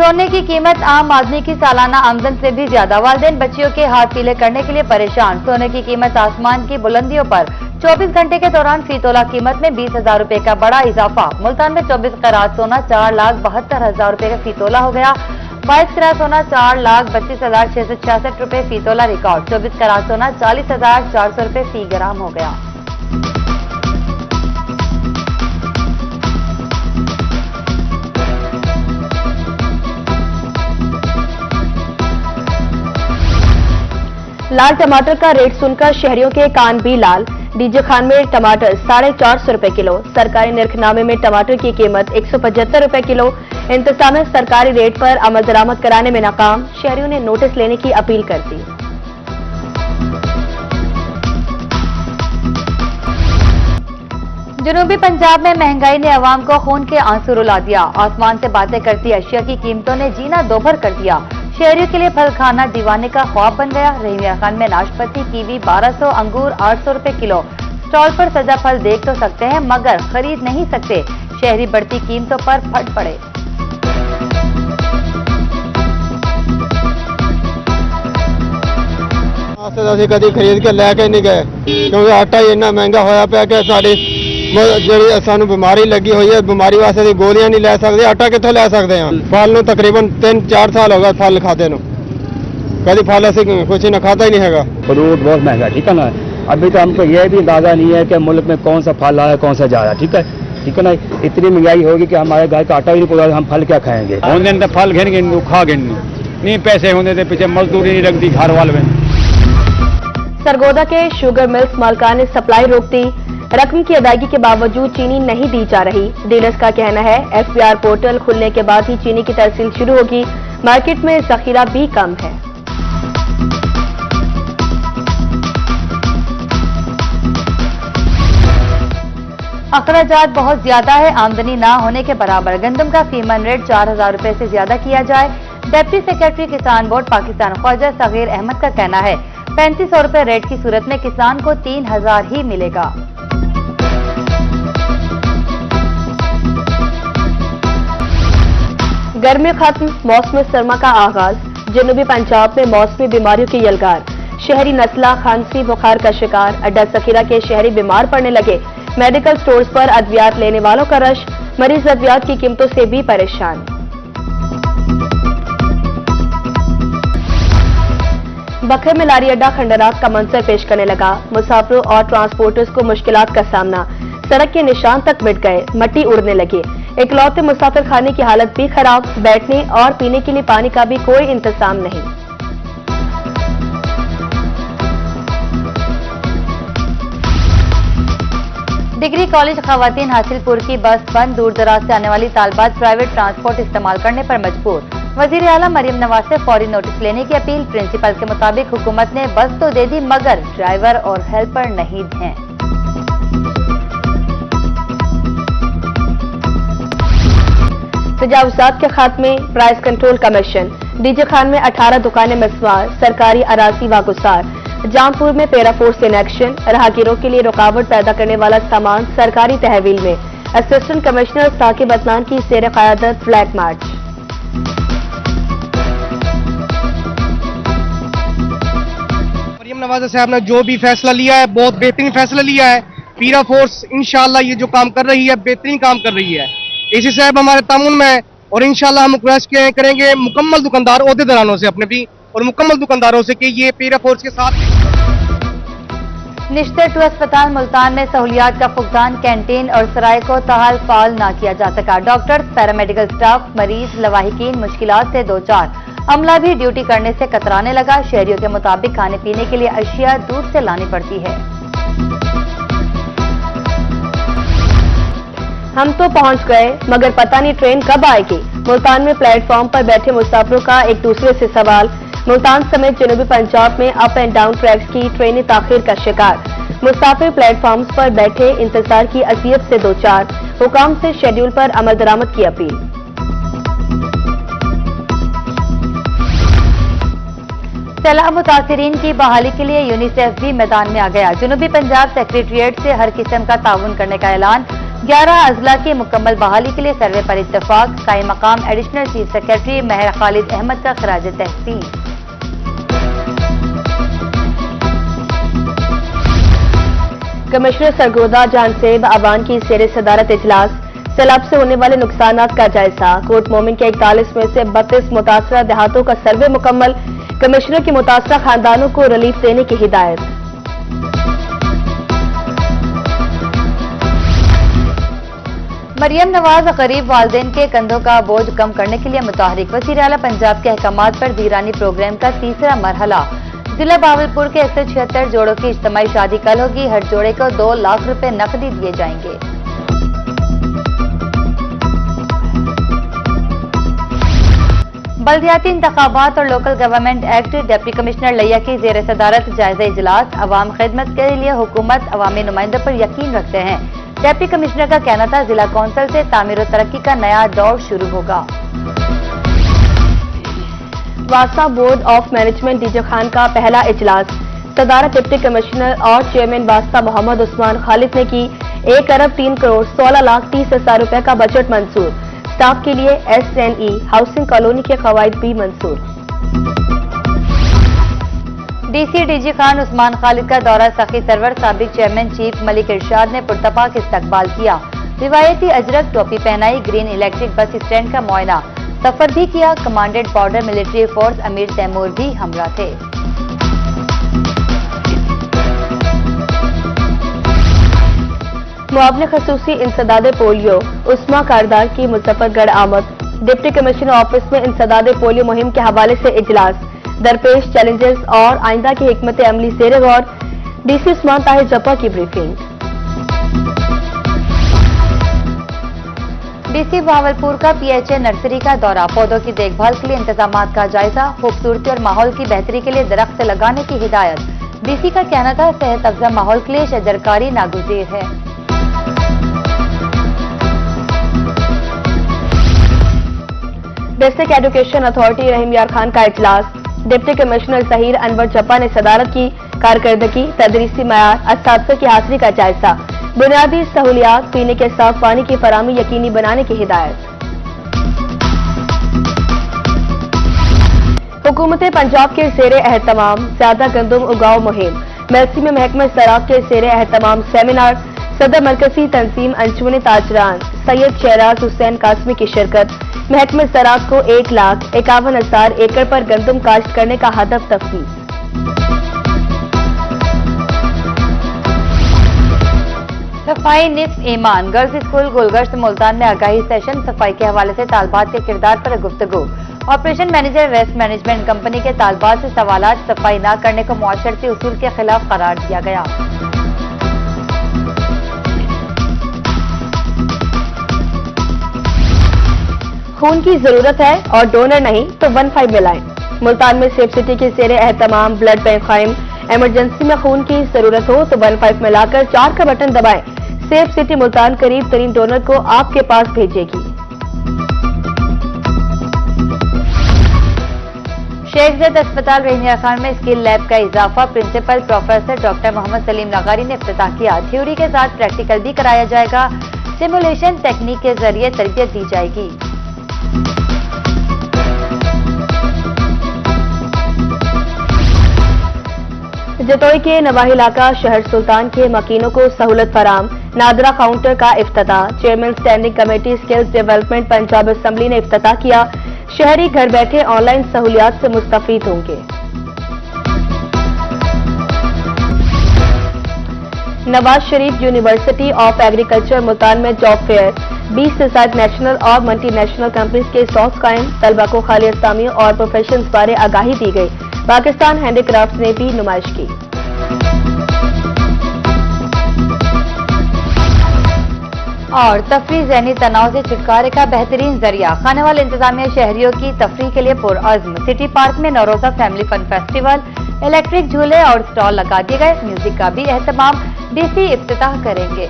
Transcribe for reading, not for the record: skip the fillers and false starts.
सोने की कीमत आम आदमी की सालाना आमदन से भी ज्यादा। वालिदैन बच्चियों के हाथ पीले करने के लिए परेशान। सोने की कीमत आसमान की बुलंदियों पर। 24 घंटे के दौरान फी तोला कीमत में 20,000 रुपए का बड़ा इजाफा। मुल्तान में 24 कैरात सोना 4,72,000 रुपए का फी तोला हो गया। 22 कैरात सोना 4,32,666 रुपए फी तोला रिकॉर्ड। 24 कैरात सोना 40,400 रुपए फी ग्राम हो गया। लाल टमाटर का रेट सुनकर शहरियों के कान भी लाल। डीजे खान में टमाटर 450 रुपए किलो। सरकारी निर्खनामे में टमाटर की कीमत 175 रुपए किलो। इंतजामिया सरकारी रेट पर अमल दरामद कराने में नाकाम। शहरियों ने नोटिस लेने की अपील कर दी। जनूबी पंजाब में महंगाई ने अवाम को खून के आंसू रुला दिया। आसमान से बातें करती अशिया की कीमतों ने जीना दोभर कर दिया। शहरियों के लिए फल खाना दीवाने का ख्वाब बन गया। रहीमिया खान में नाशपाती कीवी 1200, अंगूर 800 रुपए किलो। स्टॉल पर सजा फल देख तो सकते हैं मगर खरीद नहीं सकते। शहरी बढ़ती कीमतों पर फट पड़े। ਅਸੀਂ ਕਦੀ ਖਰੀਦ ਕੇ ਲੈ ਕੇ ਨਹੀਂ ਗਏ ਕਿਉਂਕਿ ਆਟਾ ਹੀ ਇੰਨਾ ਮਹਿੰਗਾ ਹੋਇਆ ਪਿਆ ਕਿ ਸਾਡੀ ਜਿਹੜੀ ਸਾਨੂੰ ਬਿਮਾਰੀ ਲੱਗੀ ਹੋਈ ਹੈ ਬਿਮਾਰੀ ਵਾਸਤੇ ਅਸੀਂ ਗੋਲੀਆਂ ਨਹੀਂ ਲੈ ਸਕਦੇ ਆਟਾ ਕਿੱਥੋਂ ਲੈ ਸਕਦੇ ਹਾਂ ਫਲ ਨੂੰ ਤਕਰੀਬਨ 3-4 साल हो गए फल खाते ਨੂੰ कभी फल ऐसे कुछ ना खाता ही नहीं है। फ्रूट बहुत महंगा ठीक है ना। अभी तो हमको ये भी अंदाजा नहीं है कि मुल्क में कौन सा फल आया कौन सा जा रहा ठीक है ना। इतनी महंगाई होगी कि हमारे घर का आटा ही नहीं पड़ा हम फल क्या खाएंगे। होने तो फल घेन खा गिन नहीं पैसे होने के पीछे मजदूरी नहीं रखती घर वाले में। सरगोदा के शुगर मिल्स मालकान ने सप्लाई रोक दी। रकम की अदायगी के बावजूद चीनी नहीं दी जा रही। डीलर्स का कहना है FBR पोर्टल खुलने के बाद ही चीनी की तहसील शुरू होगी। मार्केट में जखीरा भी कम है। अखराजात बहुत ज्यादा है, आमदनी ना होने के बराबर। गंदम का फीमन रेट 4,000 रुपए से ज्यादा किया जाए। डिप्टी सेक्रेटरी किसान बोर्ड पाकिस्तान ख्वाजा सगीर अहमद का कहना है 3500 रुपए रेट की सूरत में किसान को 3,000 ही मिलेगा। गर्मी खत्म, मौसम सरमा का आगाज। जनूबी पंजाब में मौसमी बीमारियों की यलगार। शहरी नस्ला खांसी बुखार का शिकार। अड्डा जखीरा के शहरी बीमार पड़ने लगे। मेडिकल स्टोर्स पर अद्वियात लेने वालों का रश। मरीज अद्वियात की कीमतों से भी परेशान। बखर में लारी अड्डा खंडरात का मंजर पेश करने लगा। मुसाफिरों और ट्रांसपोर्टर्स को मुश्किलात का सामना। सड़क के निशान तक मिट गए, मट्टी उड़ने लगी। इकलौते मुसाफिर खाने की हालत भी खराब। बैठने और पीने के लिए पानी का भी कोई इंतजाम नहीं। डिग्री कॉलेज खवातीन हासिलपुर की बस बंद। दूर दराज से आने वाली तालबात प्राइवेट ट्रांसपोर्ट इस्तेमाल करने पर मजबूर। वजीर आला मरियम नवाज से फौरी नोटिस लेने की अपील। प्रिंसिपल के मुताबिक हुकूमत ने बस तो दे दी मगर ड्राइवर और हेल्पर नहीं हैं। तजावुजात के खात्मे price control commission. DJ Khan में 18 दुकानें मिसवार। सरकारी अराजी वागुजार। जामपुर में पेरा फोर्स इन एक्शन। राहगीरों के लिए रुकावट पैदा करने वाला सामान सरकारी तहवील में। असिस्टेंट कमिश्नर साकिब अदनान की ज़ेर क़यादत फ्लैग मार्च। मरियम नवाज साहब ने जो भी फैसला लिया है बहुत बेहतरीन फैसला लिया है। पीरा फोर्स इंशाल्लाह ये जो काम कर रही है बेहतरीन काम कर रही है। एसी साहब हमारे तामुन में है और इंशाल्लाह हम रिक्वेस्ट करेंगे मुकम्मल दुकानदार ओहदेदारों से अपने भी और मुकम्मल दुकानदारों से कि ये पीरा फोर्स के साथ। निश्ते टू अस्पताल मुल्तान में सहूलियात का फुकदान कैंटीन और सराय को ताहाल फाल ना किया जा सका। डॉक्टर्स, पैरामेडिकल स्टाफ, मरीज, लवाहिकीन मुश्किलात से दो चार। अमला भी ड्यूटी करने से कतराने लगा। शहरियों के मुताबिक खाने पीने के लिए अशिया दूर से लानी पड़ती है। हम तो पहुंच गए मगर पता नहीं ट्रेन कब आएगी। मुल्तान में प्लेटफॉर्म पर बैठे मुसाफिरों का एक दूसरे से सवाल। मुल्तान समेत जनूबी पंजाब में अप एंड डाउन ट्रैक्स की ट्रेनें ताखीर का शिकार। मुसाफिर प्लेटफॉर्म्स पर बैठे इंतजार की अजियत से दो चार। हुकाम से शेड्यूल पर अमल दरामद की अपील। सैलाब मुतासिरीन की बहाली के लिए यूनिसेफ भी मैदान में आ गया। जनूबी पंजाब सेक्रेटेरिएट से हर किस्म का ताउन करने का ऐलान। 11 अजला की मुकम्मल बहाली के लिए सर्वे पर इत्तेफाक। कायम मकाम एडिशनल चीफ सेक्रेटरी महर खालिद अहमद का खराज तहसीन। कमिश्नर सरगोदा जानसेब अवान की शेर सदारत इजलास। सैलाब से होने वाले नुकसानात का जायजा। कोट मोमिन के 41 में से 32 मुतासरा देहातों का सर्वे मुकम्मल। कमिश्नर की मुतासरा खानदानों को रिलीफ देने की हिदायत। मरियम नवाज गरीब वालदेन के कंधों का बोझ कम करने के लिए मुतहरिक। वज़ीर आला पंजाब के अहकामात पर दीरानी प्रोग्राम का तीसरा मरहला। जिला बावलपुर के 176 जोड़ों की इज्तिमाई शादी कल होगी। हर जोड़े को 2 लाख रुपए नकदी दिए जाएंगे। बल्दियाती इंतखाबात और local government act deputy commissioner लिया की जेर सदारत जायजा इजलास। अवाम खिदमत के लिए हुकूमत अवामी नुमाइंदों पर यकीन रखते हैं। डिप्टी कमिश्नर का कहना था जिला कौंसिल से तामीर और तरक्की का नया दौर शुरू होगा। वासा board of management DJ Khan का पहला इजलास। सदारत डिप्टी कमिश्नर और चेयरमैन वास्ता मोहम्मद उस्मान खालिद ने की। 1 अरब 3 करोड़ 16 लाख 30 हजार रुपए का बजट मंजूर। स्टाफ के लिए SNE हाउसिंग कॉलोनी के कवायद भी मंजूर। DC डीजी खान उस्मान खालिद का दौरा सखी सरवर। साबिक चेयरमैन चीफ मलिक इरशाद ने पुरतपाक इस्तकबाल किया। रिवायती अजरक टोपी पहनाई। ग्रीन इलेक्ट्रिक बस स्टैंड का मुआयना सफर भी किया। कमांडेंट बॉर्डर मिलिट्री फोर्स अमीर तैमूर भी हमरा थे। मुआवने खसूसी इंसदादे पोलियो। उस्मा कारदार की मुजफ्फरगढ़ आमद। डिप्टी कमिश्नर ऑफिस में इंसदादे पोलियो मुहिम के हवाले से इजलास। दरपेश चैलेंजेस और आइंदा की हिकमत अमली ज़ेर गौर। DC उस्मान ताहिर जप्पा की ब्रीफिंग। DC भावलपुर का PHA नर्सरी का दौरा। पौधों की देखभाल के लिए इंतजामात का जायजा। खूबसूरती और माहौल की बेहतरी के लिए दरख्त लगाने की हिदायत। DC का कहना था सेहत अफजा माहौल के लिए शजरकारी नागुज़ीर है। डिस्ट्रिक्ट एजुकेशन अथॉरिटी रहीम यार खान का इजलास। डिप्टी कमिश्नर ज़हीर अनवर जप्पा ने सदारत की। कारकर्दगी तदरीसी मयार असातिज़ा की हाजिरी का जायजा। बुनियादी सहूलियात पीने के साफ पानी की फराहमी यकीनी बनाने की हिदायत। हुकूमत पंजाब के ज़ेर एहतमाम ज्यादा गंदम उगाओ मुहिम। महसी में महकमा ज़राअत के ज़ेर एहतमाम सेमिनार। सदर मरकजी तंजीम अंजुमन ताजरान सैयद शहराज हुसैन कासमी की शिरकत। महकमा ज़राअत को 1,51,000 एकड़ पर गंदम काश्त करने का हदफ तफवीज़। सफाई निफ्स ईमान। गर्ल्स स्कूल गुलगश्त मुल्तान में आगाही सेशन। सफाई के हवाले से तालबात के किरदार पर गुफ्तगू। Operation manager waste management company के तालबात से सवालात। सफाई न करने को मुआशरती उसूल के खिलाफ करार दिया गया। खून की जरूरत है और डोनर नहीं तो 15 मिलाएं। मुल्तान में सेफ सिटी की ज़ेर एहतमाम ब्लड बैंक कायम। इमरजेंसी में खून की जरूरत हो तो 15 मिलाकर 4 का बटन दबाएं। सेफ सिटी मुल्तान करीब तरीन डोनर को आपके पास भेजेगी। शेख ज़ैद अस्पताल रहीम खान में स्किल लैब का इजाफा। Principal professor doctor Mohammad Saleem Lagari ने इफ्तिताह किया। थ्योरी के साथ प्रैक्टिकल भी कराया जाएगा। सिमुलेशन टेक्निक के जरिए तरबियत दी जाएगी। जतोई के नवाही इलाका शहर सुल्तान के मकीनों को सहूलत फराम। नादरा काउंटर का इफ्तिताह। Chairman standing committee skills development Punjab assembly ने इफ्तिताह किया। शहरी घर बैठे ऑनलाइन सहूलियात से मुस्तफीद होंगे। Nawaz Sharif university of agriculture Multan में जॉब फेयर। 20 से ज्यादा नेशनल और मल्टीनेशनल कंपनीज के स्टॉक्स कायम। तलबा को खाली अस्सामियों और प्रोफेशंस बारे आगाही दी गई। पाकिस्तान हैंडीक्राफ्ट ने भी नुमाइश की। और तफरी ज़हनी तनाव से छुटकारे का बेहतरीन जरिया। खानेवाल इंतजामिया शहरियों की तफरी के लिए पुरअज़्म। सिटी पार्क में नौरोजा फैमिली फन फेस्टिवल। इलेक्ट्रिक झूले और स्टॉल लगा दिए गए। म्यूजिक का भी एहतमाम। DC इफ्तिताह करेंगे।